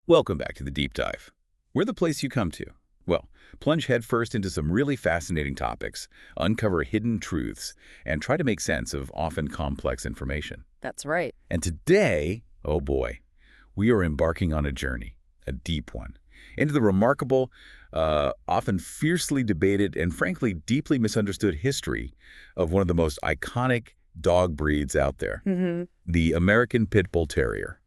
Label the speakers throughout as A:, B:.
A: Welcome back to the Deep Dive. We're the place you come to. Well, plunge headfirst into some really fascinating topics, uncover hidden truths, and try to make sense of often complex information.
B: That's right.
A: And today, oh boy, we are embarking on a journey, a deep one, into the remarkable, often fiercely debated, and frankly deeply misunderstood history of one of the most iconic dog breeds out there, the American Pit Bull Terrier.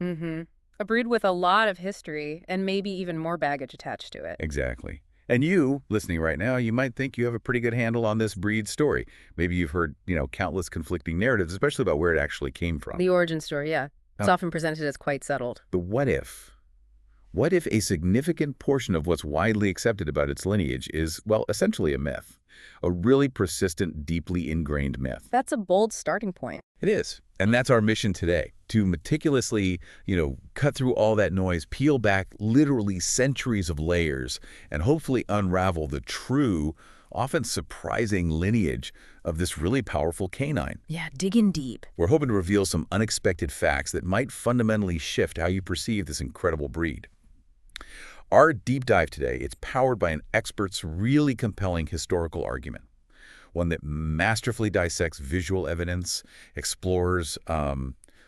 B: A breed with a lot of history and maybe even more baggage attached to it.
A: Exactly. And you, listening right now, you might think you have a pretty good handle on this breed story. Maybe you've heard, countless conflicting narratives, especially about where it actually came from.
B: The origin story, yeah. It's often presented as quite settled.
A: The what if. What if a significant portion of what's widely accepted about its lineage is, well, essentially a myth? A really persistent, deeply ingrained myth.
B: That's a bold starting point.
A: It is. And that's our mission today, to meticulously, cut through all that noise, peel back literally centuries of layers, and hopefully unravel the true, often surprising lineage of this really powerful canine.
B: Yeah, digging deep.
A: We're hoping to reveal some unexpected facts that might fundamentally shift how you perceive this incredible breed. Our deep dive today, it's powered by an expert's really compelling historical argument, one that masterfully dissects visual evidence, explores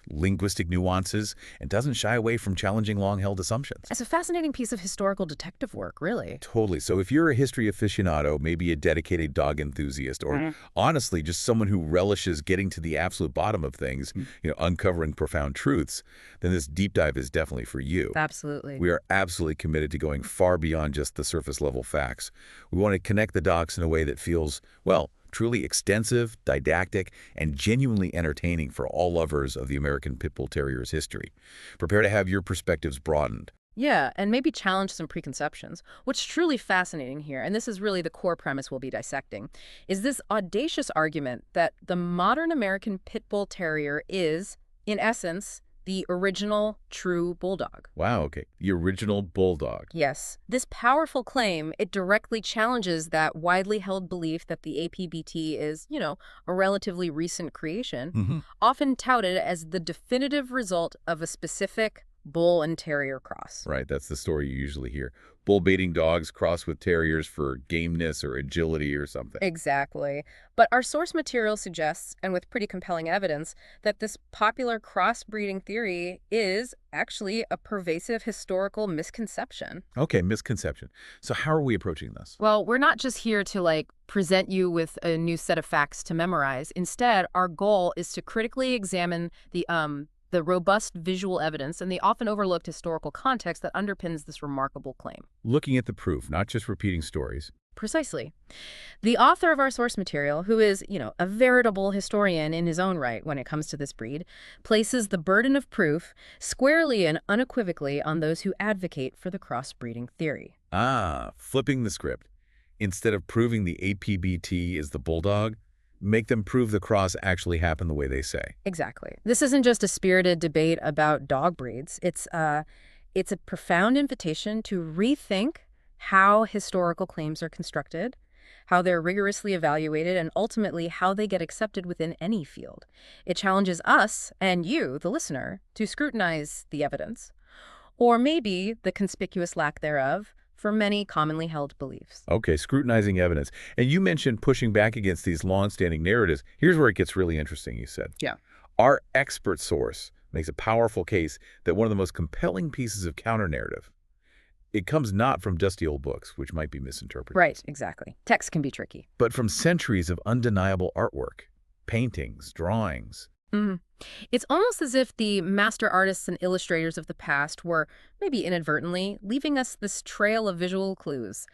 A: linguistic nuances, and doesn't shy away from challenging long-held assumptions.
B: It's a fascinating piece of historical detective work, really.
A: Totally. So if you're a history aficionado, maybe a dedicated dog enthusiast, or honestly, just someone who relishes getting to the absolute bottom of things, uncovering profound truths, then this deep dive is definitely for you.
B: Absolutely.
A: We are absolutely committed to going far beyond just the surface-level facts. We want to connect the dots in a way that feels, well, truly extensive, didactic, and genuinely entertaining for all lovers of the American Pit Bull Terrier's history. Prepare to have your perspectives broadened.
B: Yeah, and maybe challenge some preconceptions. What's truly fascinating here, and this is really the core premise we'll be dissecting, is this audacious argument that the modern American Pit Bull Terrier is, in essence, the original true bulldog.
A: Wow, okay. The original bulldog.
B: Yes. This powerful claim, it directly challenges that widely held belief that the APBT is, a relatively recent creation, often touted as the definitive result of a specific bull and terrier cross.
A: Right, that's the story you usually hear. Bull baiting dogs crossed with terriers for gameness or agility or something.
B: Exactly. But our source material suggests, and with pretty compelling evidence, that this popular crossbreeding theory is actually a pervasive historical misconception.
A: Okay, misconception. So how are we approaching this?
B: Well, we're not just here to present you with a new set of facts to memorize. Instead, our goal is to critically examine the robust visual evidence and the often overlooked historical context that underpins this remarkable claim.
A: Looking at the proof, not just repeating stories.
B: Precisely. The author of our source material, who is, a veritable historian in his own right when it comes to this breed, places the burden of proof squarely and unequivocally on those who advocate for the crossbreeding theory.
A: Flipping the script. Instead of proving the APBT is the bulldog, make them prove the cross actually happened the way they say.
B: Exactly. This isn't just a spirited debate about dog breeds. It's a profound invitation to rethink how historical claims are constructed, how they're rigorously evaluated, and ultimately how they get accepted within any field. It challenges us and you, the listener, to scrutinize the evidence, or maybe the conspicuous lack thereof, for many commonly held beliefs.
A: Okay, scrutinizing evidence. And you mentioned pushing back against these long-standing narratives. Here's where it gets really interesting, you said.
B: Yeah.
A: Our expert source makes a powerful case that one of the most compelling pieces of counter-narrative, it comes not from dusty old books, which might be misinterpreted.
B: Right, exactly. Text can be tricky.
A: But from centuries of undeniable artwork, paintings, drawings.
B: It's almost as if the master artists and illustrators of the past were, maybe inadvertently, leaving us this trail of visual clues,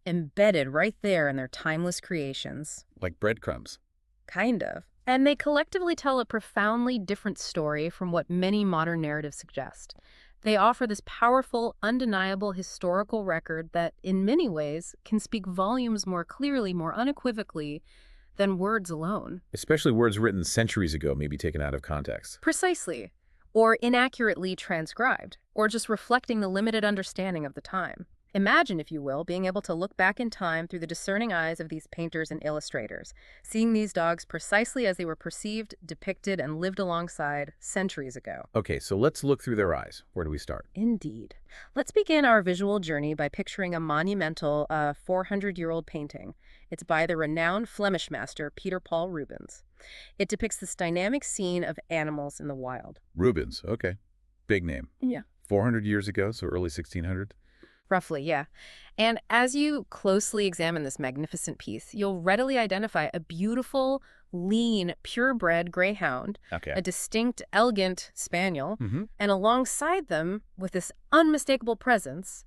B: embedded right there in their timeless creations.
A: Like breadcrumbs.
B: Kind of. And they collectively tell a profoundly different story from what many modern narratives suggest. They offer this powerful, undeniable historical record that, in many ways, can speak volumes more clearly, more unequivocally, than words alone.
A: Especially words written centuries ago, maybe taken out of context.
B: Precisely. Or inaccurately transcribed, or just reflecting the limited understanding of the time. Imagine, if you will, being able to look back in time through the discerning eyes of these painters and illustrators, seeing these dogs precisely as they were perceived, depicted, and lived alongside centuries ago.
A: Okay, so let's look through their eyes. Where do we start?
B: Indeed. Let's begin our visual journey by picturing a monumental 400-year-old painting. It's by the renowned Flemish master Peter Paul Rubens. It depicts this dynamic scene of animals in the wild.
A: Rubens, okay. Big name.
B: Yeah.
A: 400 years ago, so early 1600s.
B: Roughly, yeah. And as you closely examine this magnificent piece, you'll readily identify a beautiful, lean, purebred greyhound,
A: Okay.
B: a distinct, elegant spaniel,
A: Mm-hmm.
B: and alongside them, with this unmistakable presence,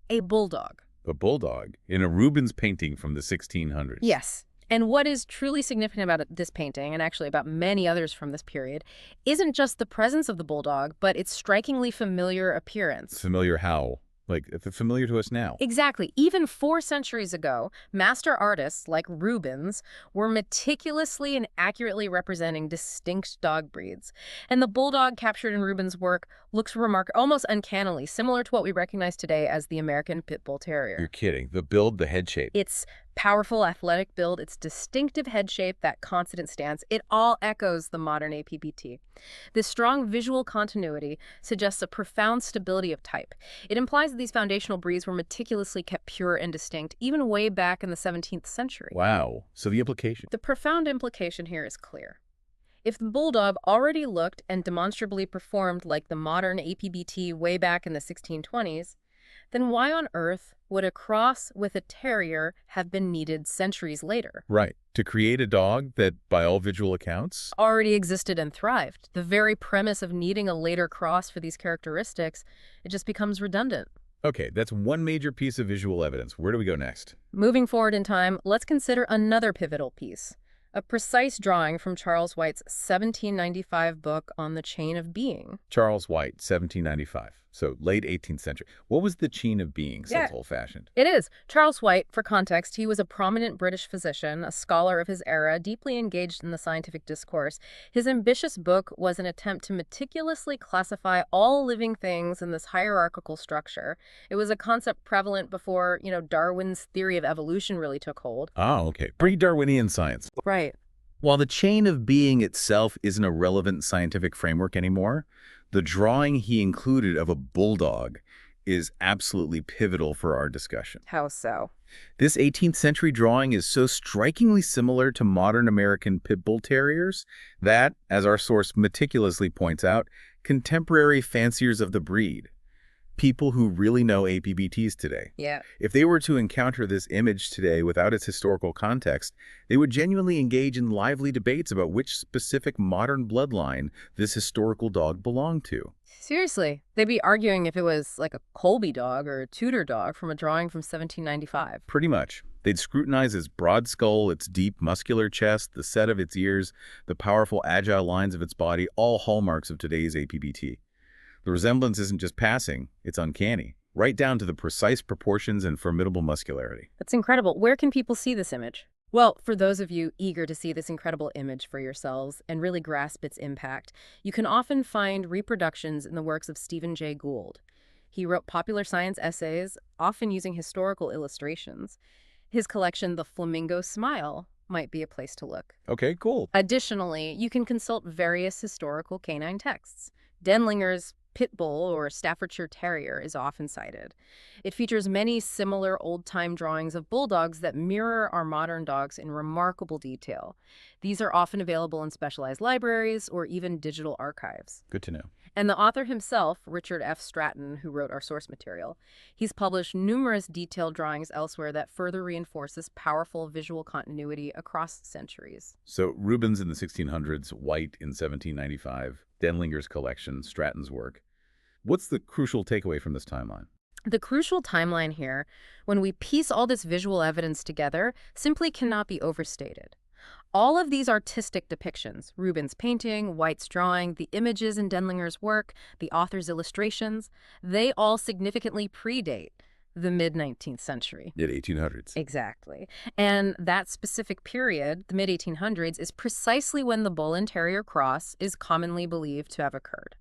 B: a bulldog.
A: A bulldog in a Rubens painting from the 1600s.
B: Yes. And what is truly significant about this painting, and actually about many others from this period, isn't just the presence of the bulldog, but its strikingly familiar appearance.
A: Familiar how? Like, if it's familiar to us now.
B: Exactly. Even 4 centuries ago, master artists like Rubens were meticulously and accurately representing distinct dog breeds. And the bulldog captured in Rubens' work looks almost uncannily similar to what we recognize today as the American Pit Bull Terrier.
A: You're kidding. The build, the head shape.
B: Its powerful, athletic build, its distinctive head shape, that constant stance, it all echoes the modern APBT. This strong visual continuity suggests a profound stability of type. It implies that these foundational breeds were meticulously kept pure and distinct, even way back in the 17th century.
A: Wow. So the implication.
B: The profound implication here is clear. If the bulldog already looked and demonstrably performed like the modern APBT way back in the 1620s, then why on earth would a cross with a terrier have been needed centuries later?
A: Right. To create a dog that, by all visual accounts,
B: Already existed and thrived. The very premise of needing a later cross for these characteristics, it just becomes redundant.
A: okay, that's one major piece of visual evidence. Where do we go next?
B: Moving forward in time, let's consider another pivotal piece. A precise drawing from Charles White's 1795 book on the chain of being.
A: Charles White, 1795. So late 18th century. What was the chain of being? Sounds old-fashioned.
B: It is. Charles White, for context, he was a prominent British physician, a scholar of his era, deeply engaged in the scientific discourse. His ambitious book was an attempt to meticulously classify all living things in this hierarchical structure. It was a concept prevalent before, Darwin's theory of evolution really took hold.
A: Oh, okay. Pre-Darwinian science.
B: Right.
A: While the chain of being itself isn't a relevant scientific framework anymore, the drawing he included of a bulldog is absolutely pivotal for our discussion.
B: How so?
A: This 18th century drawing is so strikingly similar to modern American Pit Bull Terriers that, as our source meticulously points out, contemporary fanciers of the breed, people who really know APBTs today,
B: Yeah.
A: if they were to encounter this image today without its historical context, they would genuinely engage in lively debates about which specific modern bloodline this historical dog belonged to.
B: Seriously, they'd be arguing if it was like a Colby dog or a Tudor dog from a drawing from 1795.
A: Pretty much. They'd scrutinize its broad skull, its deep muscular chest, the set of its ears, the powerful agile lines of its body, all hallmarks of today's APBT. The resemblance isn't just passing, it's uncanny, right down to the precise proportions and formidable muscularity.
B: That's incredible. Where can people see this image? Well, for those of you eager to see this incredible image for yourselves and really grasp its impact, you can often find reproductions in the works of Stephen Jay Gould. He wrote popular science essays, often using historical illustrations. His collection, The Flamingo Smile, might be a place to look.
A: Okay, cool.
B: Additionally, you can consult various historical canine texts. Denlinger's Pit Bull or Staffordshire Terrier is often cited. It features many similar old-time drawings of bulldogs that mirror our modern dogs in remarkable detail. These are often available in specialized libraries or even digital archives.
A: Good to know.
B: And the author himself, Richard F. Stratton, who wrote our source material, he's published numerous detailed drawings elsewhere that further reinforces powerful visual continuity across centuries.
A: So Rubens in the 1600s, White in 1795, Denlinger's collection, Stratton's work. What's the crucial takeaway from this timeline?
B: The crucial timeline here, when we piece all this visual evidence together, simply cannot be overstated. All of these artistic depictions, Rubens' painting, White's drawing, the images in Denlinger's work, the author's illustrations, they all significantly predate the mid-19th century.
A: Mid-1800s.
B: Exactly. And that specific period, the mid-1800s, is precisely when the bull-and-terrier cross is commonly believed to have occurred.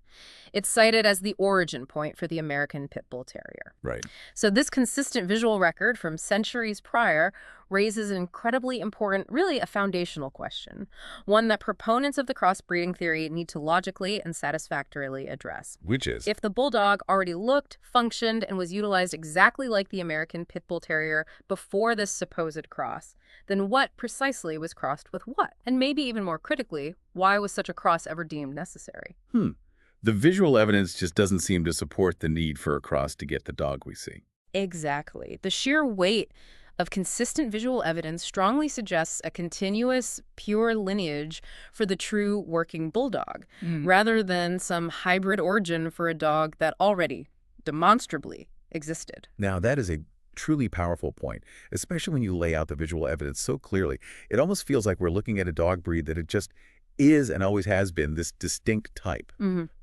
B: It's cited as the origin point for the American Pit Bull Terrier.
A: Right.
B: So this consistent visual record from centuries prior raises an incredibly important, really a foundational question, one that proponents of the crossbreeding theory need to logically and satisfactorily address.
A: Which is?
B: If the Bulldog already looked, functioned, and was utilized exactly like the American Pit Bull Terrier before this supposed cross, then what precisely was crossed with what? And maybe even more critically, why was such a cross ever deemed necessary?
A: The visual evidence just doesn't seem to support the need for a cross to get the dog we see.
B: Exactly. The sheer weight of consistent visual evidence strongly suggests a continuous, pure lineage for the true working bulldog, rather than some hybrid origin for a dog that already, demonstrably, existed.
A: Now, that is a truly powerful point, especially when you lay out the visual evidence so clearly. It almost feels like we're looking at a dog breed that it just is and always has been this distinct type.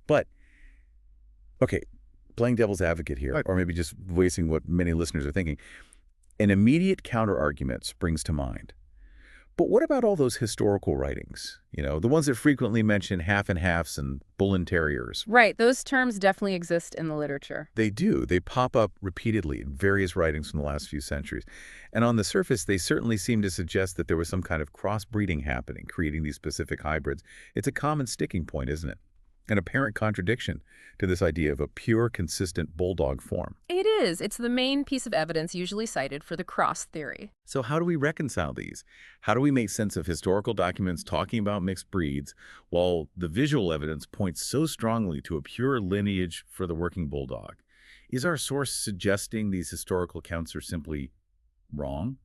A: But, okay, playing devil's advocate here, or maybe just voicing what many listeners are thinking, an immediate counter-argument springs to mind. But what about all those historical writings? You know, the ones that frequently mention half-and-halves and bull-and-terriers.
B: Right, those terms definitely exist in the literature.
A: They do. They pop up repeatedly in various writings from the last few centuries. And on the surface, they certainly seem to suggest that there was some kind of crossbreeding happening, creating these specific hybrids. It's a common sticking point, isn't it? An apparent contradiction to this idea of a pure, consistent bulldog form.
B: It is. It's the main piece of evidence usually cited for the cross theory.
A: So how do we reconcile these? How do we make sense of historical documents talking about mixed breeds while the visual evidence points so strongly to a pure lineage for the working bulldog? Is our source suggesting these historical accounts are simply wrong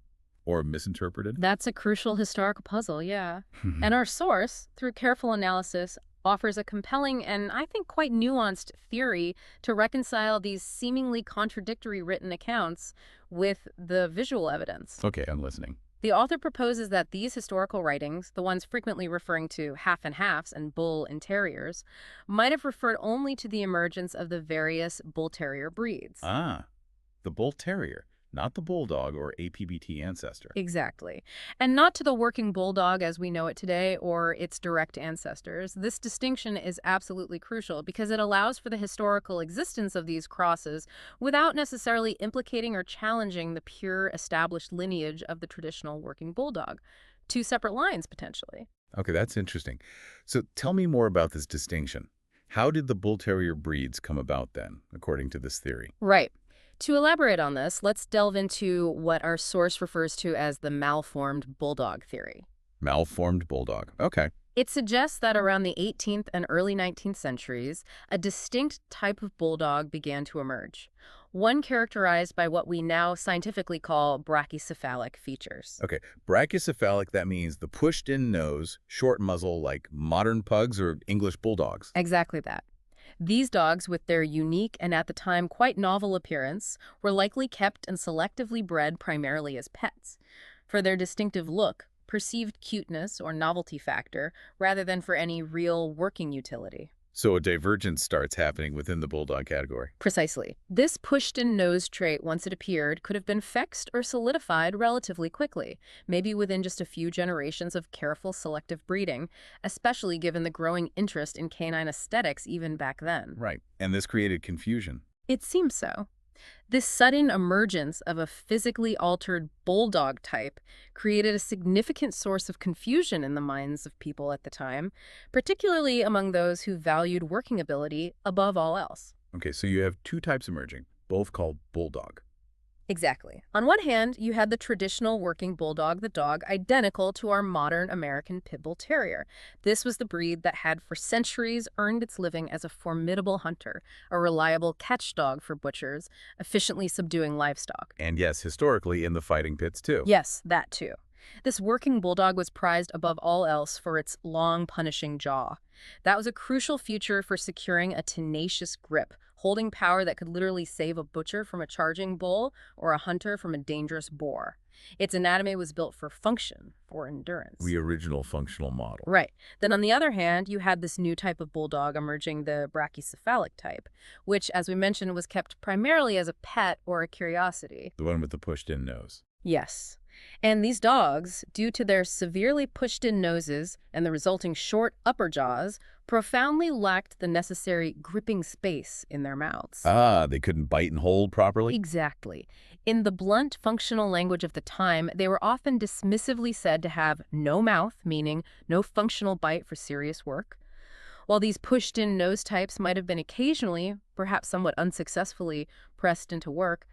A: or misinterpreted?
B: That's a crucial historical puzzle, yeah. And our source, through careful analysis, offers a compelling and I think quite nuanced theory to reconcile these seemingly contradictory written accounts with the visual evidence.
A: Okay, I'm listening.
B: The author proposes that these historical writings, the ones frequently referring to half-and-halves and bull-and-terriers, might have referred only to the emergence of the various bull-terrier breeds.
A: Ah, the bull terrier, not the bulldog or APBT ancestor.
B: Exactly. And not to the working bulldog as we know it today or its direct ancestors. This distinction is absolutely crucial because it allows for the historical existence of these crosses without necessarily implicating or challenging the pure established lineage of the traditional working bulldog. Two separate lines, potentially.
A: Okay, that's interesting. So tell me more about this distinction. How did the bull terrier breeds come about then, according to this theory?
B: Right. To elaborate on this, let's delve into what our source refers to as the malformed bulldog theory.
A: Malformed bulldog. Okay.
B: It suggests that around the 18th and early 19th centuries, a distinct type of bulldog began to emerge, one characterized by what we now scientifically call brachycephalic features.
A: Okay, brachycephalic, that means the pushed-in nose, short muzzle like modern pugs or English bulldogs.
B: Exactly that. These dogs, with their unique and at the time quite novel appearance, were likely kept and selectively bred primarily as pets, for their distinctive look, perceived cuteness or novelty factor, rather than for any real working utility.
A: So a divergence starts happening within the bulldog category.
B: Precisely. This pushed-in nose trait, once it appeared, could have been fixed or solidified relatively quickly, maybe within just a few generations of careful selective breeding, especially given the growing interest in canine aesthetics even back then.
A: Right, and this created confusion.
B: It seems so. This sudden emergence of a physically altered bulldog type created a significant source of confusion in the minds of people at the time, particularly among those who valued working ability above all else.
A: Okay, so you have two types emerging, both called bulldog.
B: Exactly. On one hand, you had the traditional working bulldog, the dog identical to our modern American Pit Bull Terrier. This was the breed that had for centuries earned its living as a formidable hunter, a reliable catch dog for butchers, efficiently subduing livestock.
A: And yes, historically in the fighting pits too.
B: Yes, that too. This working bulldog was prized above all else for its long, punishing jaw. That was a crucial feature for securing a tenacious grip, holding power that could literally save a butcher from a charging bull or a hunter from a dangerous boar. Its anatomy was built for function, for endurance.
A: The original functional model.
B: Right. Then on the other hand, you had this new type of bulldog emerging, the brachycephalic type, which, as we mentioned, was kept primarily as a pet or a curiosity.
A: The one with the pushed-in nose.
B: Yes. And these dogs, due to their severely pushed-in noses and the resulting short upper jaws, profoundly lacked the necessary gripping space in their mouths.
A: Ah, they couldn't bite and hold properly?
B: Exactly. In the blunt functional language of the time, they were often dismissively said to have no mouth, meaning no functional bite for serious work. While these pushed-in nose types might have been occasionally, perhaps somewhat unsuccessfully, pressed into work,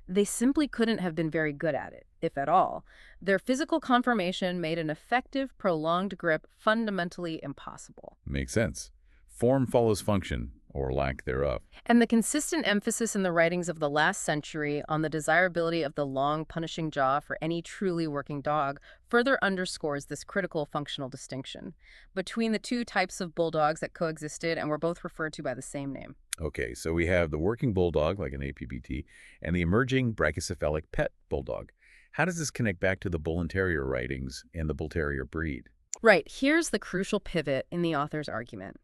B: they simply couldn't have been very good at it, if at all. Their physical conformation made an effective, prolonged grip fundamentally impossible.
A: Makes sense. Form follows function, or lack thereof.
B: And the consistent emphasis in the writings of the last century on the desirability of the long, punishing jaw for any truly working dog further underscores this critical functional distinction between the two types of bulldogs that coexisted and were both referred to by the same name.
A: Okay, so we have the working bulldog, like an APBT, and the emerging brachycephalic pet bulldog. How does this connect back to the bull-and-terrier writings and the bull-terrier breed?
B: Right, here's the crucial pivot in the author's argument.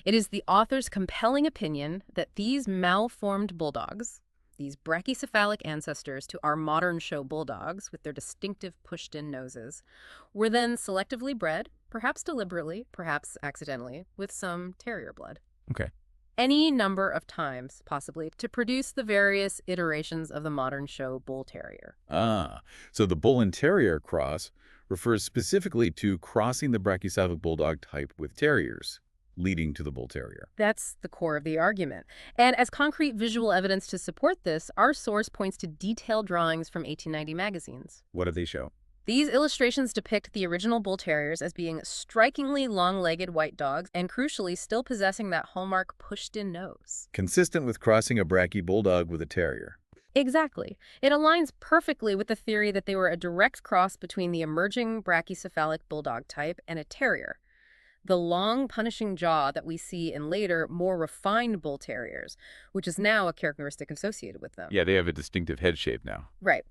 B: It is the author's compelling opinion that these malformed bulldogs, these brachycephalic ancestors to our modern show bulldogs with their distinctive pushed-in noses, were then selectively bred, perhaps deliberately, perhaps accidentally, with some terrier blood.
A: Okay.
B: Any number of times, possibly, to produce the various iterations of the modern show bull terrier.
A: Ah, so the bull-and-terrier cross refers specifically to crossing the brachycephalic bulldog type with terriers, leading to the bull terrier.
B: That's the core of the argument. And as concrete visual evidence to support this, our source points to detailed drawings from 1890 magazines.
A: What do they show?
B: These illustrations depict the original bull terriers as being strikingly long-legged white dogs and, crucially, still possessing that hallmark pushed-in nose.
A: Consistent with crossing a brachy bulldog with a terrier.
B: Exactly. It aligns perfectly with the theory that they were a direct cross between the emerging brachycephalic bulldog type and a terrier. The long, punishing jaw that we see in later, more refined bull terriers, which is now a characteristic associated with them.
A: Yeah, they have a distinctive head shape now.
B: Right.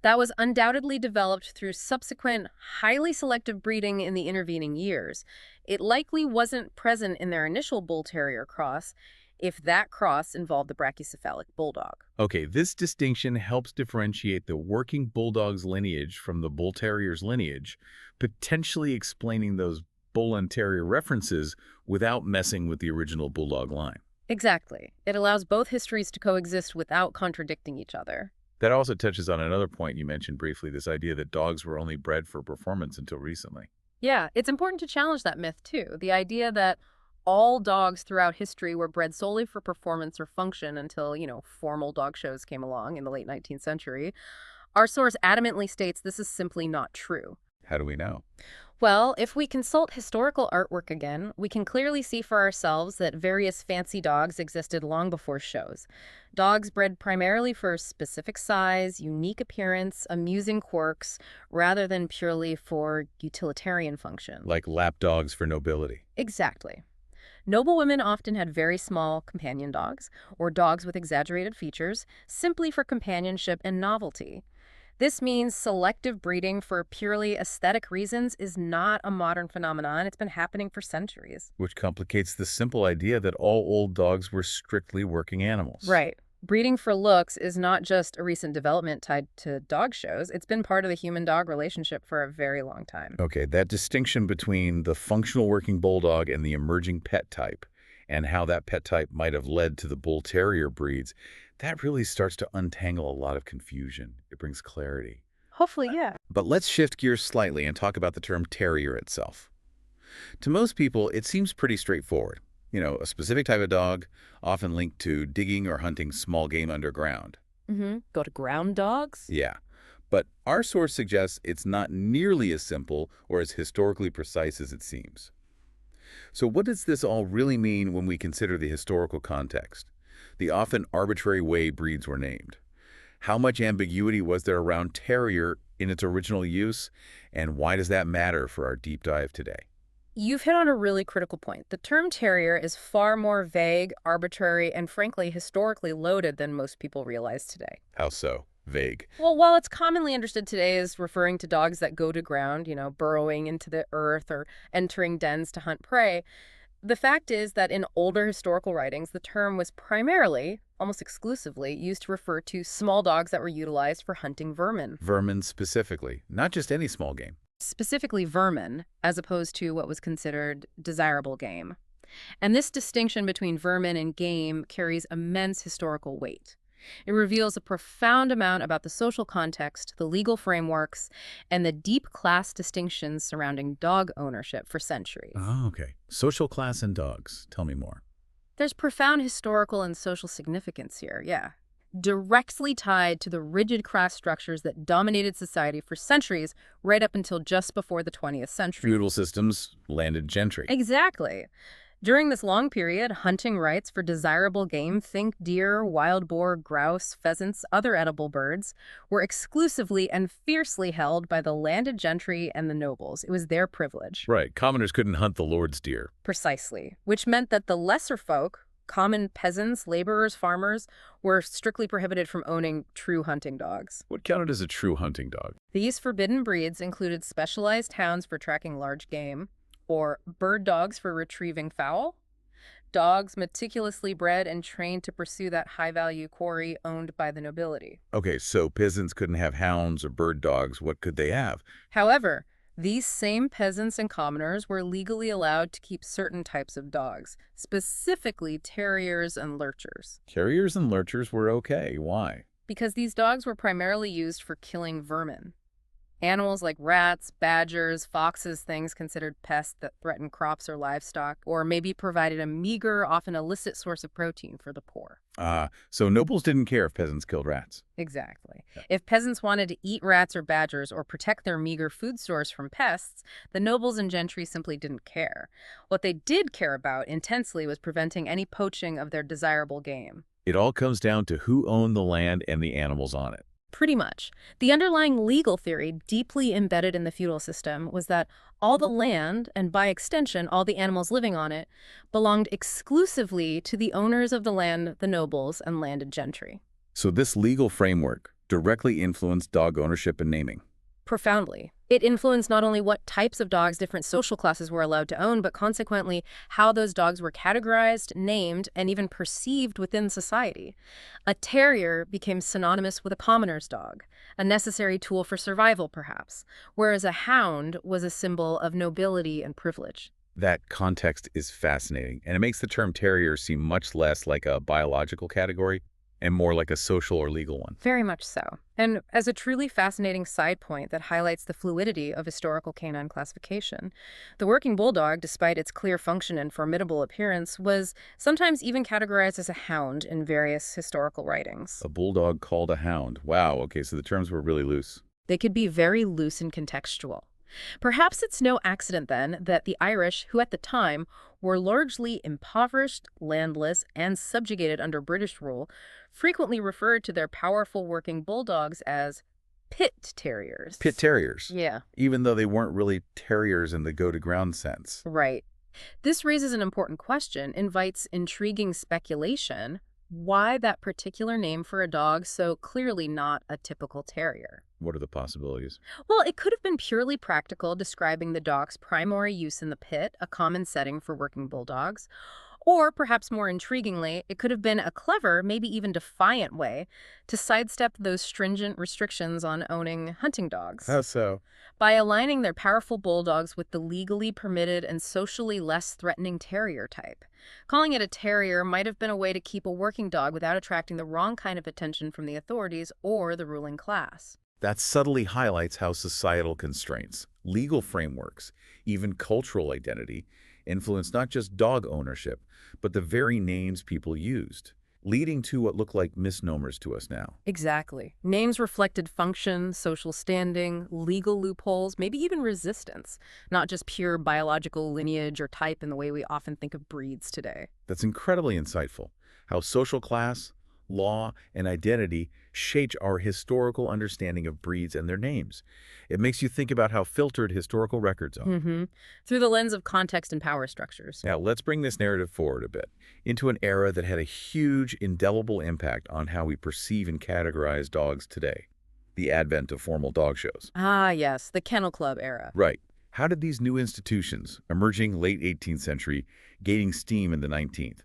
B: That was undoubtedly developed through subsequent, highly selective breeding in the intervening years. It likely wasn't present in their initial bull terrier cross, if that cross involved the brachycephalic bulldog.
A: Okay, this distinction helps differentiate the working bulldog's lineage from the bull terrier's lineage, potentially explaining those bull-and-terrier references without messing with the original bulldog line.
B: Exactly. It allows both histories to coexist without contradicting each other.
A: That also touches on another point you mentioned briefly, this idea that dogs were only bred for performance until recently.
B: Yeah, it's important to challenge that myth, too. The idea that all dogs throughout history were bred solely for performance or function until, formal dog shows came along in the late 19th century. Our source adamantly states this is simply not true.
A: How do we know?
B: Well, if we consult historical artwork again, we can clearly see for ourselves that various fancy dogs existed long before shows. Dogs bred primarily for specific size, unique appearance, amusing quirks, rather than purely for utilitarian function.
A: Like lap dogs for nobility.
B: Exactly. Noble women often had very small companion dogs, or dogs with exaggerated features, simply for companionship and novelty. This means selective breeding for purely aesthetic reasons is not a modern phenomenon. It's been happening for centuries.
A: Which complicates the simple idea that all old dogs were strictly working animals.
B: Right. Breeding for looks is not just a recent development tied to dog shows. It's been part of the human-dog relationship for a very long time.
A: Okay, that distinction between the functional working bulldog and the emerging pet type, and how that pet type might have led to the bull terrier breeds, that really starts to untangle a lot of confusion. It brings clarity.
B: Hopefully, yeah.
A: But let's shift gears slightly and talk about the term terrier itself. To most people, it seems pretty straightforward. A specific type of dog, often linked to digging or hunting small game underground.
B: Go to ground dogs?
A: Yeah. But our source suggests it's not nearly as simple or as historically precise as it seems. So what does this all really mean when we consider the historical context? The often arbitrary way breeds were named. How much ambiguity was there around terrier in its original use? And why does that matter for our deep dive today?
B: You've hit on a really critical point. The term terrier is far more vague, arbitrary, and frankly, historically loaded than most people realize today.
A: How so? Vague.
B: Well, while it's commonly understood today as referring to dogs that go to ground, burrowing into the earth or entering dens to hunt prey, the fact is that in older historical writings, the term was primarily, almost exclusively, used to refer to small dogs that were utilized for hunting vermin.
A: Vermin specifically, not just any small game.
B: Specifically vermin, as opposed to what was considered desirable game. And this distinction between vermin and game carries immense historical weight. It reveals a profound amount about the social context, the legal frameworks, and the deep class distinctions surrounding dog ownership for centuries.
A: Oh, okay. Social class and dogs. Tell me more.
B: There's profound historical and social significance here, yeah. Directly tied to the rigid class structures that dominated society for centuries, right up until just before the 20th century.
A: Feudal systems, landed gentry.
B: Exactly. During this long period, hunting rights for desirable game, think deer, wild boar, grouse, pheasants, other edible birds, were exclusively and fiercely held by the landed gentry and the nobles. It was their privilege.
A: Right. Commoners couldn't hunt the lord's deer.
B: Precisely. Which meant that the lesser folk, common peasants, laborers, farmers, were strictly prohibited from owning true hunting dogs.
A: What counted as a true hunting dog?
B: These forbidden breeds included specialized hounds for tracking large game, or bird dogs for retrieving fowl, dogs meticulously bred and trained to pursue that high-value quarry owned by the nobility.
A: Okay, so peasants couldn't have hounds or bird dogs. What could they have?
B: However, these same peasants and commoners were legally allowed to keep certain types of dogs, specifically terriers and lurchers.
A: Terriers and lurchers were okay. Why?
B: Because these dogs were primarily used for killing vermin. Animals like rats, badgers, foxes, things considered pests that threatened crops or livestock, or maybe provided a meager, often illicit source of protein for the poor.
A: So nobles didn't care if peasants killed rats.
B: Exactly.
A: Yeah.
B: If peasants wanted to eat rats or badgers or protect their meager food source from pests, the nobles and gentry simply didn't care. What they did care about intensely was preventing any poaching of their desirable game.
A: It all comes down to who owned the land and the animals on it.
B: Pretty much. The underlying legal theory deeply embedded in the feudal system was that all the land, and by extension all the animals living on it, belonged exclusively to the owners of the land, the nobles, and landed gentry.
A: So this legal framework directly influenced dog ownership and naming.
B: Profoundly. It influenced not only what types of dogs different social classes were allowed to own, but consequently how those dogs were categorized, named, and even perceived within society. A terrier became synonymous with a commoner's dog, a necessary tool for survival, perhaps, whereas a hound was a symbol of nobility and privilege.
A: That context is fascinating, and it makes the term terrier seem much less like a biological category and more like a social or legal one.
B: Very much so. And as a truly fascinating side point that highlights the fluidity of historical canine classification, the working bulldog, despite its clear function and formidable appearance, was sometimes even categorized as a hound in various historical writings.
A: A bulldog called a hound. Wow, okay, so the terms were really loose.
B: They could be very loose and contextual. Perhaps it's no accident, then, that the Irish, who at the time were largely impoverished, landless, and subjugated under British rule, frequently referred to their powerful working bulldogs as pit terriers.
A: Pit terriers.
B: Yeah.
A: Even though they weren't really terriers in the go-to-ground sense.
B: Right. This raises an important question, invites intriguing speculation. Why that particular name for a dog so clearly not a typical terrier?
A: What are the possibilities?
B: Well, it could have been purely practical, describing the dog's primary use in the pit, a common setting for working bulldogs. Or, perhaps more intriguingly, it could have been a clever, maybe even defiant way to sidestep those stringent restrictions on owning hunting dogs.
A: How so?
B: By aligning their powerful bulldogs with the legally permitted and socially less threatening terrier type. Calling it a terrier might have been a way to keep a working dog without attracting the wrong kind of attention from the authorities or the ruling class.
A: That subtly highlights how societal constraints, legal frameworks, even cultural identity, influenced not just dog ownership, but the very names people used, leading to what look like misnomers to us now.
B: Exactly. Names reflected function, social standing, legal loopholes, maybe even resistance, not just pure biological lineage or type in the way we often think of breeds today.
A: That's incredibly insightful, how social class, law, and identity shape our historical understanding of breeds and their names. It makes you think about how filtered historical records are.
B: Through the lens of context and power structures.
A: Now, let's bring this narrative forward a bit, into an era that had a huge, indelible impact on how we perceive and categorize dogs today. The advent of formal dog shows.
B: Ah, yes, the Kennel Club era.
A: Right. How did these new institutions, emerging late 18th century, gaining steam in the 19th?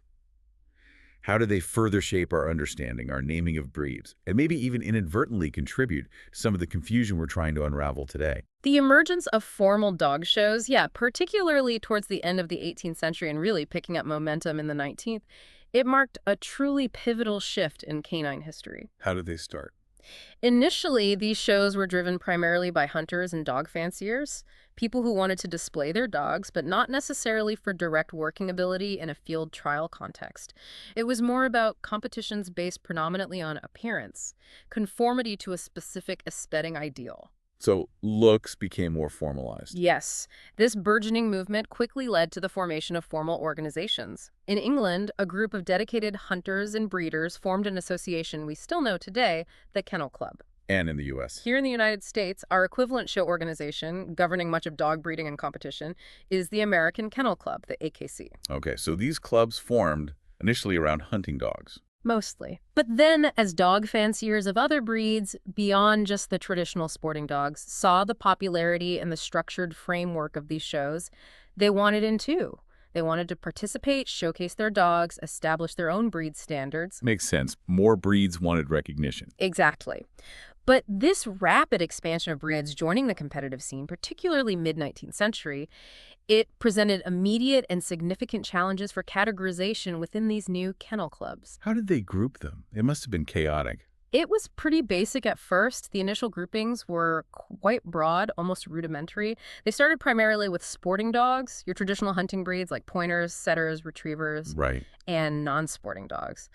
A: How do they further shape our understanding, our naming of breeds, and maybe even inadvertently contribute to some of the confusion we're trying to unravel today?
B: The emergence of formal dog shows, yeah, particularly towards the end of the 18th century and really picking up momentum in the 19th, it marked a truly pivotal shift in canine history.
A: How did they start?
B: Initially, these shows were driven primarily by hunters and dog fanciers, people who wanted to display their dogs, but not necessarily for direct working ability in a field trial context. It was more about competitions based predominantly on appearance, conformity to a specific aesthetic ideal.
A: So looks became more formalized.
B: Yes, this burgeoning movement quickly led to the formation of formal organizations. In England, a group of dedicated hunters and breeders formed an association we still know today, the Kennel Club.
A: And in the U.S.
B: Here in the United States, our equivalent show organization, governing much of dog breeding and competition, is the American Kennel Club, the AKC.
A: Okay, so these clubs formed initially around hunting dogs.
B: Mostly. But then, as dog fanciers of other breeds, beyond just the traditional sporting dogs, saw the popularity and the structured framework of these shows, they wanted in too. They wanted to participate, showcase their dogs, establish their own breed standards.
A: Makes sense. More breeds wanted recognition.
B: Exactly. But this rapid expansion of breeds joining the competitive scene, particularly mid-19th century, it presented immediate and significant challenges for categorization within these new kennel clubs.
A: How did they group them? It must have been chaotic.
B: It was pretty basic at first. The initial groupings were quite broad, almost rudimentary. They started primarily with sporting dogs, your traditional hunting breeds like pointers, setters, retrievers,
A: Right.
B: and non-sporting dogs,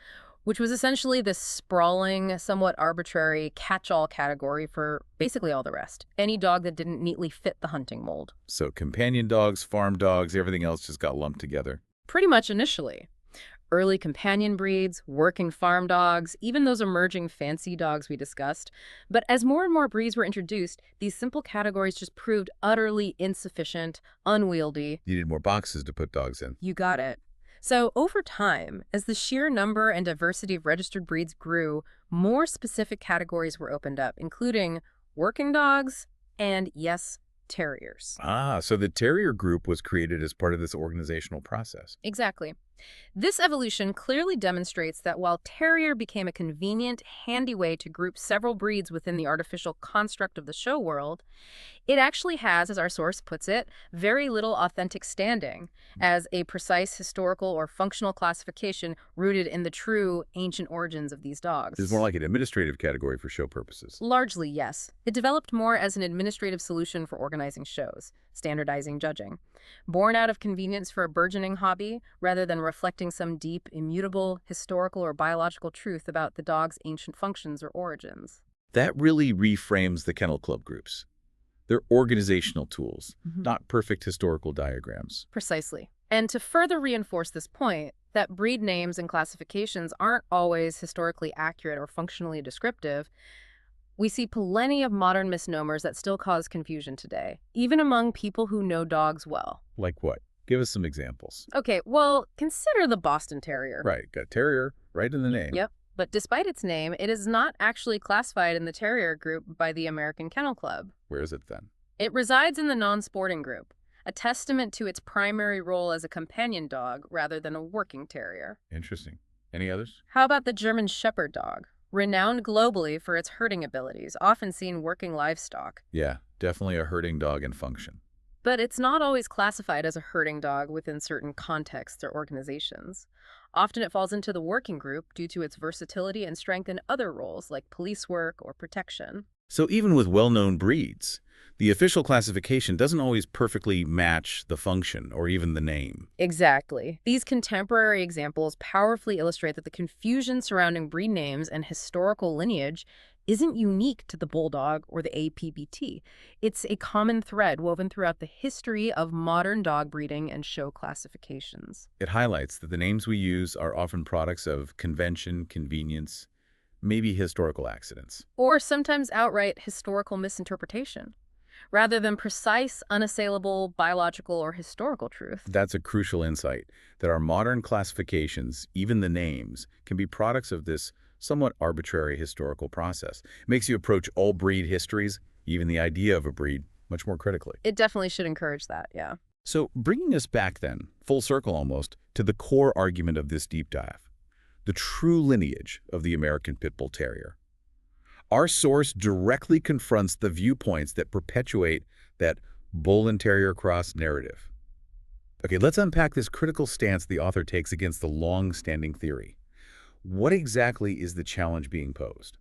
B: which was essentially this sprawling, somewhat arbitrary catch-all category for basically all the rest. Any dog that didn't neatly fit the hunting mold.
A: So companion dogs, farm dogs, everything else just got lumped together.
B: Pretty much initially. Early companion breeds, working farm dogs, even those emerging fancy dogs we discussed. But as more and more breeds were introduced, these simple categories just proved utterly insufficient, unwieldy.
A: You needed more boxes to put dogs in.
B: You got it. So over time, as the sheer number and diversity of registered breeds grew, more specific categories were opened up, including working dogs and, yes, terriers.
A: Ah, so the terrier group was created as part of this organizational process.
B: Exactly. This evolution clearly demonstrates that while terrier became a convenient, handy way to group several breeds within the artificial construct of the show world, it actually has, as our source puts it, very little authentic standing as a precise historical or functional classification rooted in the true ancient origins of these dogs.
A: It's more like an administrative category for show purposes.
B: Largely, yes. It developed more as an administrative solution for organizing shows, standardizing judging, born out of convenience for a burgeoning hobby rather than reflecting some deep, immutable, historical or biological truth about the dog's ancient functions or origins.
A: That really reframes the kennel club groups. They're organizational tools, not perfect historical diagrams.
B: Precisely. And to further reinforce this point, that breed names and classifications aren't always historically accurate or functionally descriptive, we see plenty of modern misnomers that still cause confusion today, even among people who know dogs well.
A: Like what? Give us some examples.
B: Okay, well, consider the Boston Terrier.
A: Right, got terrier right in the name.
B: Yep. But despite its name, it is not actually classified in the terrier group by the American Kennel Club.
A: Where is it then?
B: It resides in the non-sporting group, a testament to its primary role as a companion dog rather than a working terrier.
A: Interesting. Any others?
B: How about the German Shepherd dog? Renowned globally for its herding abilities, often seen working livestock.
A: Yeah, definitely a herding dog in function.
B: But it's not always classified as a herding dog within certain contexts or organizations. Often it falls into the working group due to its versatility and strength in other roles like police work or protection.
A: So even with well-known breeds, the official classification doesn't always perfectly match the function or even the name.
B: Exactly. These contemporary examples powerfully illustrate that the confusion surrounding breed names and historical lineage isn't unique to the Bulldog or the APBT. It's a common thread woven throughout the history of modern dog breeding and show classifications.
A: It highlights that the names we use are often products of convention, convenience, maybe historical accidents.
B: Or sometimes outright historical misinterpretation, rather than precise, unassailable biological or historical truth.
A: That's a crucial insight, that our modern classifications, even the names, can be products of this somewhat arbitrary historical process. It makes you approach all breed histories, even the idea of a breed, much more critically.
B: It definitely should encourage that, yeah.
A: So bringing us back then, full circle almost, to the core argument of this deep dive. the true lineage of the American Pit Bull Terrier. Our source directly confronts the viewpoints that perpetuate that bull-and-terrier cross narrative. Okay, let's unpack this critical stance the author takes against the long-standing theory. What exactly is the challenge being posed?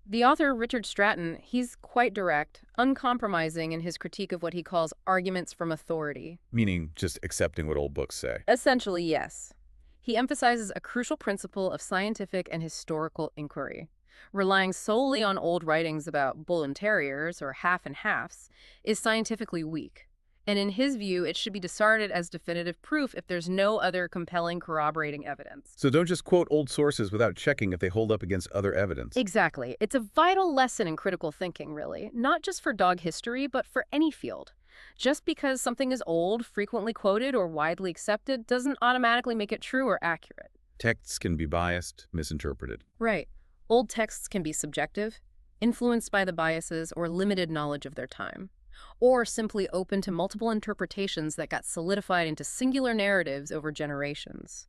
B: The author, Richard Stratton, he's quite direct, uncompromising in his critique of what he calls arguments from authority.
A: Meaning just accepting what old books say.
B: Essentially, yes. He emphasizes a crucial principle of scientific and historical inquiry. Relying solely on old writings about bull and terriers, or half and halves, is scientifically weak. And in his view, it should be discarded as definitive proof if there's no other compelling corroborating evidence.
A: So don't just quote old sources without checking if they hold up against other evidence.
B: Exactly. It's a vital lesson in critical thinking, really, not just for dog history, but for any field. Just because something is old, frequently quoted, or widely accepted doesn't automatically make it true or accurate.
A: Texts can be biased, misinterpreted.
B: Right. Old texts can be subjective, influenced by the biases or limited knowledge of their time, or simply open to multiple interpretations that got solidified into singular narratives over generations.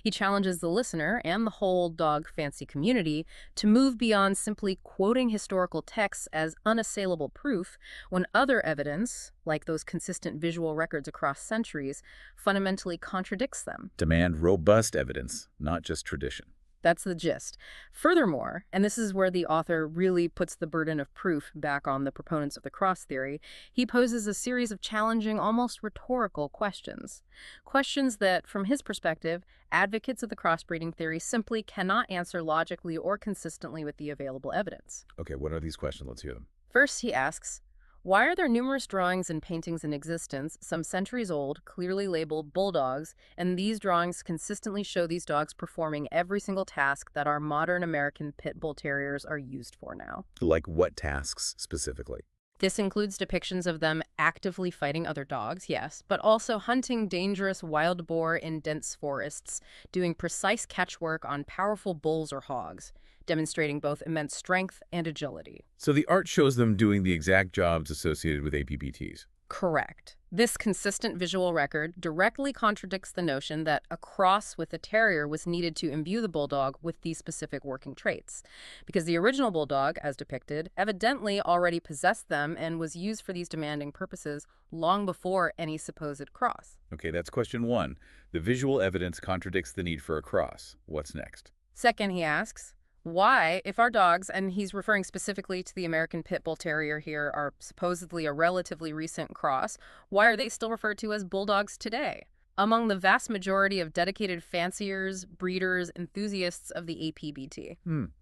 B: He challenges the listener and the whole dog fancy community to move beyond simply quoting historical texts as unassailable proof when other evidence, like those consistent visual records across centuries, fundamentally contradicts them.
A: Demand robust evidence, not just tradition.
B: That's the gist. Furthermore, and this is where the author really puts the burden of proof back on the proponents of the cross theory, he poses a series of challenging, almost rhetorical questions. Questions that, from his perspective, advocates of the crossbreeding theory simply cannot answer logically or consistently with the available evidence.
A: Okay, what are these questions? Let's hear them.
B: First, he asks, why are there numerous drawings and paintings in existence, some centuries old, clearly labeled bulldogs, and these drawings consistently show these dogs performing every single task that our modern American pit bull terriers are used for now?
A: Like what tasks specifically?
B: This includes depictions of them actively fighting other dogs, yes, but also hunting dangerous wild boar in dense forests, doing precise catch work on powerful bulls or hogs, demonstrating both immense strength and agility.
A: So the art shows them doing the exact jobs associated with APBTs.
B: Correct. This consistent visual record directly contradicts the notion that a cross with a terrier was needed to imbue the bulldog with these specific working traits, because the original bulldog, as depicted, evidently already possessed them and was used for these demanding purposes long before any supposed cross.
A: Okay, that's question one. The visual evidence contradicts the need for a cross. What's next?
B: Second, he asks, why, if our dogs, and he's referring specifically to the American Pit Bull Terrier here, are supposedly a relatively recent cross, why are they still referred to as bulldogs today? Among the vast majority of dedicated fanciers, breeders, enthusiasts of the APBT.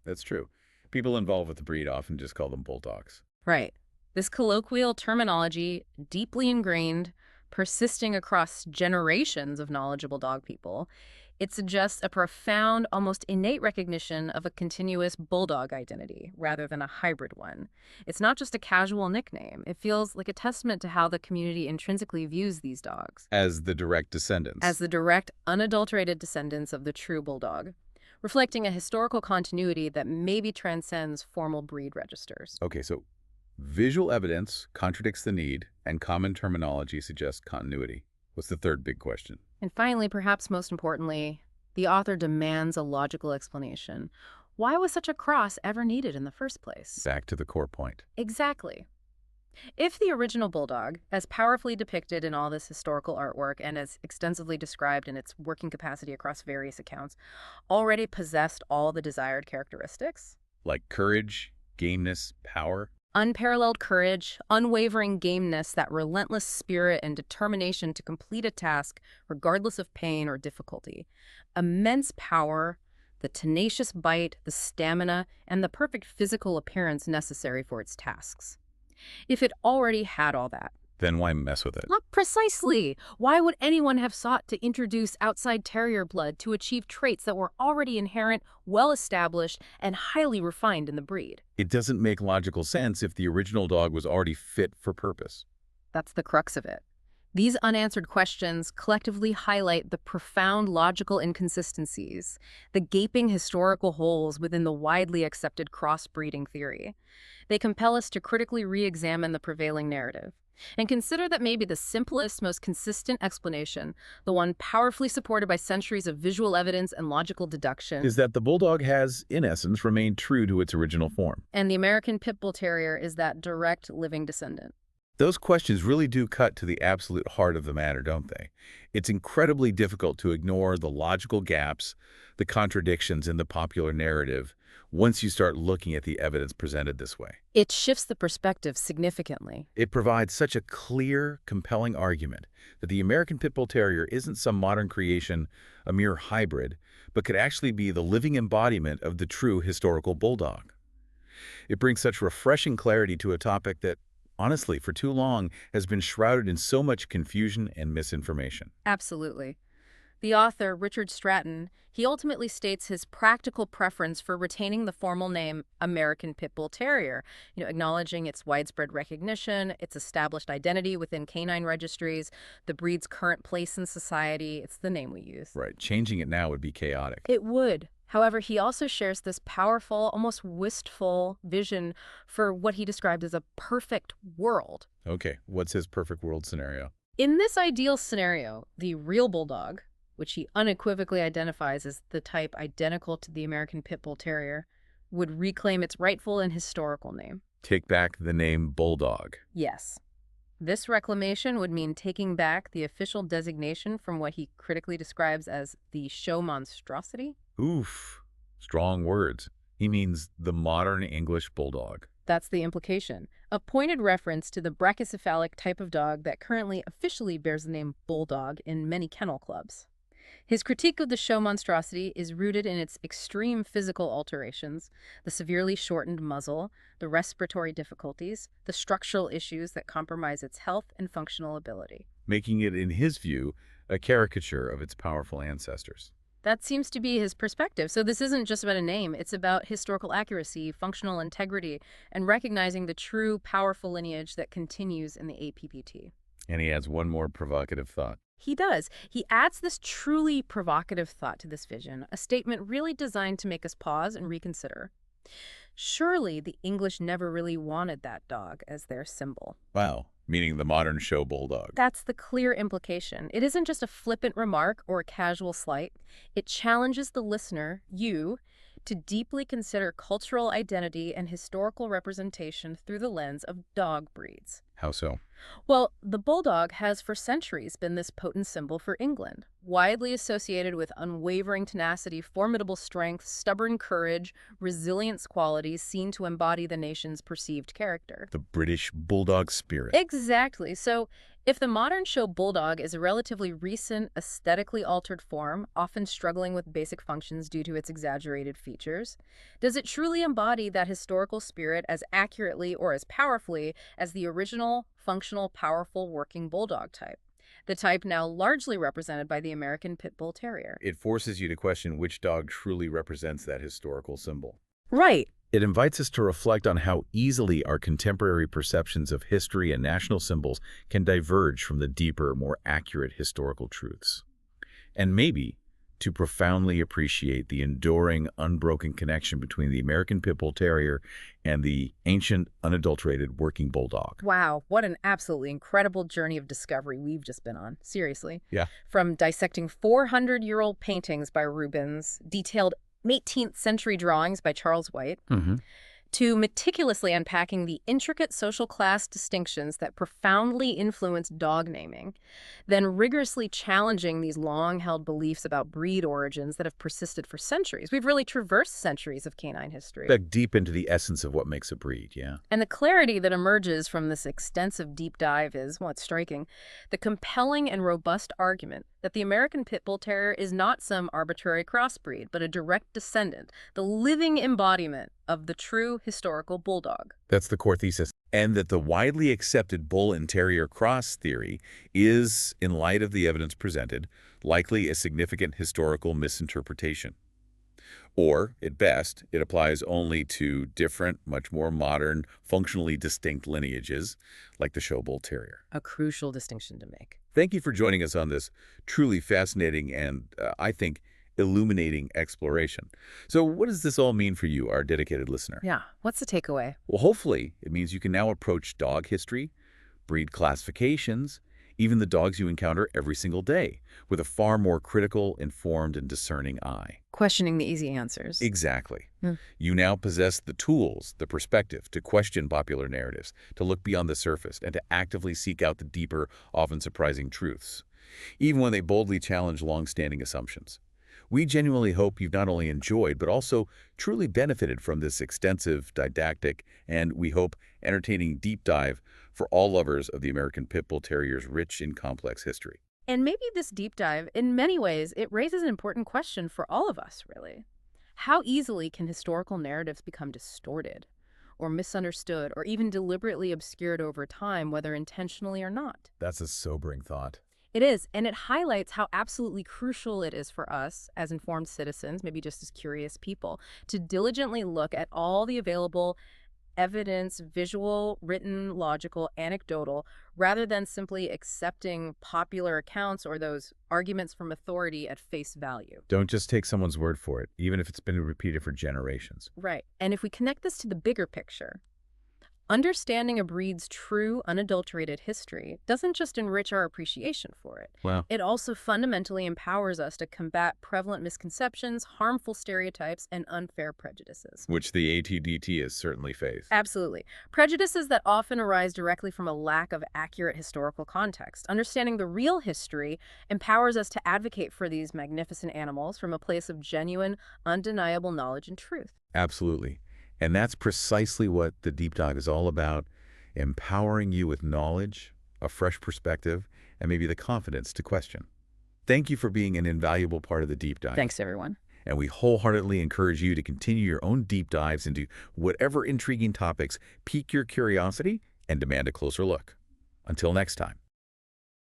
A: That's true. People involved with the breed often just call them bulldogs.
B: Right. This colloquial terminology, deeply ingrained, persisting across generations of knowledgeable dog people, it suggests a profound, almost innate recognition of a continuous bulldog identity rather than a hybrid one. It's not just a casual nickname. It feels like a testament to how the community intrinsically views these dogs.
A: As the direct descendants.
B: As the direct, unadulterated descendants of the true bulldog, reflecting a historical continuity that maybe transcends formal breed registers.
A: Okay, so visual evidence contradicts the need, and common terminology suggests continuity. What's the third big question?
B: And finally, perhaps most importantly, the author demands a logical explanation. Why was such a cross ever needed in the first place?
A: Back to the core point.
B: Exactly. If the original bulldog, as powerfully depicted in all this historical artwork and as extensively described in its working capacity across various accounts, already possessed all the desired characteristics,
A: like courage, gameness, power.
B: Unparalleled courage, unwavering gameness, that relentless spirit and determination to complete a task regardless of pain or difficulty. Immense power, the tenacious bite, the stamina, and the perfect physical appearance necessary for its tasks. If it already had all that,
A: Then why mess with it?
B: not precisely. Why would anyone have sought to introduce outside terrier blood to achieve traits that were already inherent, well-established, and highly refined in the breed?
A: It doesn't make logical sense if the original dog was already fit for purpose.
B: That's the crux of it. These unanswered questions collectively highlight the profound logical inconsistencies, the gaping historical holes within the widely accepted crossbreeding theory. They compel us to critically re-examine the prevailing narrative and consider that maybe the simplest, most consistent explanation, the one powerfully supported by centuries of visual evidence and logical deduction,
A: Is that the Bulldog has, in essence, remained true to its original form.
B: and the American Pit Bull Terrier is that direct living descendant.
A: Those questions really do cut to the absolute heart of the matter, don't they? It's incredibly difficult to ignore the logical gaps, the contradictions in the popular narrative, once you start looking at the evidence presented this way.
B: It shifts the perspective significantly.
A: It provides such a clear, compelling argument that the American Pit Bull Terrier isn't some modern creation, a mere hybrid, but could actually be the living embodiment of the true historical bulldog. It brings such refreshing clarity to a topic that, honestly, for too long, has been shrouded in so much confusion and misinformation.
B: Absolutely. The author, Richard Stratton, he ultimately states his practical preference for retaining the formal name American Pit Bull Terrier, acknowledging its widespread recognition, its established identity within canine registries, the breed's current place in society. It's the name we use.
A: Right. Changing it now would be chaotic.
B: It would. However, he also shares this powerful, almost wistful vision for what he described as a perfect world.
A: Okay, what's his perfect world scenario?
B: In this ideal scenario, the real bulldog, which he unequivocally identifies as the type identical to the American Pit Bull Terrier, would reclaim its rightful and historical name.
A: Take back the name Bulldog.
B: Yes. This reclamation would mean taking back the official designation from what he critically describes as the show monstrosity.
A: Oof, strong words. He means the modern English bulldog.
B: That's the implication. A pointed reference to the brachycephalic type of dog that currently officially bears the name Bulldog in many kennel clubs. His critique of the show monstrosity is rooted in its extreme physical alterations, the severely shortened muzzle, the respiratory difficulties, the structural issues that compromise its health and functional ability.
A: Making it, in his view, a caricature of its powerful ancestors.
B: That seems to be his perspective. So this isn't just about a name. It's about historical accuracy, functional integrity, and recognizing the true, powerful lineage that continues in the APBT.
A: And he adds one more provocative thought.
B: He does. He adds this truly provocative thought to this vision, a statement really designed to make us pause and reconsider. Surely the English never really wanted that dog as their symbol.
A: Wow, meaning the modern show bulldog.
B: That's the clear implication. It isn't just a flippant remark or a casual slight. It challenges the listener, you, to deeply consider cultural identity and historical representation through the lens of dog breeds.
A: How so?
B: Well, the bulldog has for centuries been this potent symbol for England, widely associated with unwavering tenacity, formidable strength, stubborn courage, resilience qualities seen to embody the nation's perceived character.
A: The British bulldog spirit.
B: Exactly. So, if the modern show bulldog is a relatively recent, aesthetically altered form, often struggling with basic functions due to its exaggerated features, does it truly embody that historical spirit as accurately or as powerfully as the original, functional, powerful working bulldog type? The type now largely represented by the American Pit Bull Terrier.
A: It forces you to question which dog truly represents that historical symbol.
B: Right.
A: It invites us to reflect on how easily our contemporary perceptions of history and national symbols can diverge from the deeper, more accurate historical truths. And maybe to profoundly appreciate the enduring, unbroken connection between the American Pit Bull Terrier and the ancient, unadulterated working bulldog.
B: Wow, what an absolutely incredible journey of discovery we've just been on. Seriously.
A: Yeah.
B: From dissecting 400-year-old paintings by Rubens, detailed 18th century drawings by Charles White, to meticulously unpacking the intricate social class distinctions that profoundly influenced dog naming, then rigorously challenging these long-held beliefs about breed origins that have persisted for centuries. We've really traversed centuries of canine history.
A: Dug deep into the essence of what makes a breed, yeah.
B: And the clarity that emerges from this extensive deep dive is, well, it's striking, the compelling and robust argument that the American Pit Bull Terrier is not some arbitrary crossbreed, but a direct descendant, the living embodiment of the true historical bulldog.
A: That's the core thesis. And that the widely accepted bull and terrier cross theory is, in light of the evidence presented, likely a significant historical misinterpretation. Or, at best, it applies only to different, much more modern, functionally distinct lineages, like the show bull terrier.
B: A crucial distinction to make.
A: Thank you for joining us on this truly fascinating and, I think, illuminating exploration. So what does this all mean for you, our dedicated listener?
B: Yeah. What's the takeaway?
A: Well, hopefully, it means you can now approach dog history, breed classifications, even the dogs you encounter every single day, with a far more critical, informed, and discerning eye.
B: Questioning the easy answers.
A: Exactly.
B: Hmm.
A: You now possess the tools, the perspective, to question popular narratives, to look beyond the surface, and to actively seek out the deeper, often surprising truths, even when they boldly challenge long-standing assumptions. We genuinely hope you've not only enjoyed, but also truly benefited from this extensive, didactic, and, we hope, entertaining deep dive for all lovers of the American Pit Bull Terrier's rich and complex history.
B: And maybe this deep dive, in many ways, it raises an important question for all of us, really. How easily can historical narratives become distorted, or misunderstood, or even deliberately obscured over time, whether intentionally or not?
A: That's a sobering thought.
B: It is, and it highlights how absolutely crucial it is for us, as informed citizens, maybe just as curious people, to diligently look at all the available evidence, visual, written, logical, anecdotal, rather than simply accepting popular accounts or those arguments from authority at face value.
A: Don't just take someone's word for it, even if it's been repeated for generations.
B: Right. And if we connect this to the bigger picture, understanding a breed's true, unadulterated history doesn't just enrich our appreciation for it.
A: Wow.
B: It also fundamentally empowers us to combat prevalent misconceptions, harmful stereotypes, and unfair prejudices.
A: Which the APBT has certainly faced.
B: Absolutely. Prejudices that often arise directly from a lack of accurate historical context. Understanding the real history empowers us to advocate for these magnificent animals from a place of genuine, undeniable knowledge and truth.
A: Absolutely. And that's precisely what the Deep Dive is all about, empowering you with knowledge, a fresh perspective, and maybe the confidence to question. Thank you for being an invaluable part of the Deep Dive.
B: Thanks, everyone.
A: And we wholeheartedly encourage you to continue your own deep dives into whatever intriguing topics pique your curiosity and demand a closer look. Until next time.